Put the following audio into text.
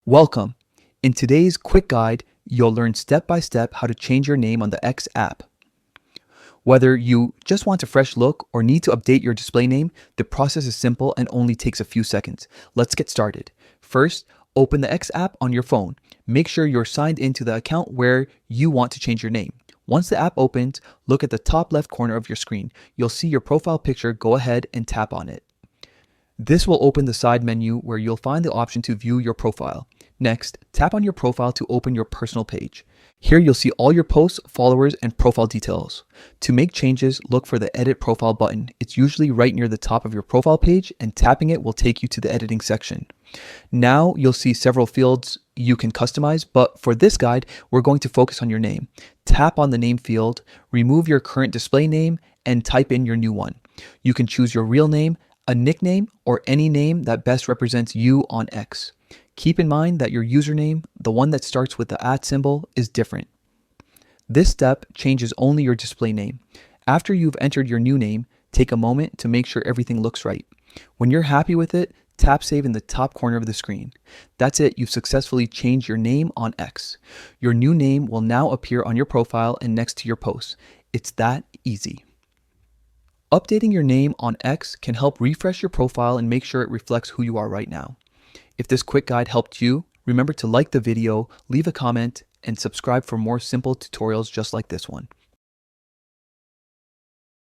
Welcome. In today's quick guide, you'll learn step by step how to change your name on the X app. Whether you just want a fresh look or need to update your display name, the process is simple and only takes a few seconds. Let's get started. First, open the X app on your phone. Make sure you're signed into the account where you want to change your name. Once the app opens, look at the top left corner of your screen. You'll see your profile picture. Go ahead and tap on it. This will open the side menu where you'll find the option to view your profile. Next, tap on your profile to open your personal page. Here you'll see all your posts, followers, and profile details. To make changes, look for the Edit Profile button. It's usually right near the top of your profile page, and tapping it will take you to the editing section. Now you'll see several fields you can customize, but for this guide, we're going to focus on your name. Tap on the name field, remove your current display name, and type in your new one. You can choose your real name, a nickname, or any name that best represents you on X. Keep in mind that your username, the one that starts with the @ symbol, is different. This step changes only your display name. After you've entered your new name, take a moment to make sure everything looks right. When you're happy with it, tap Save in the top corner of the screen. That's it, you've successfully changed your name on X. Your new name will now appear on your profile and next to your posts. It's that easy. Updating your name on X can help refresh your profile and make sure it reflects who you are right now. If this quick guide helped you, remember to like the video, leave a comment, and subscribe for more simple tutorials just like this one.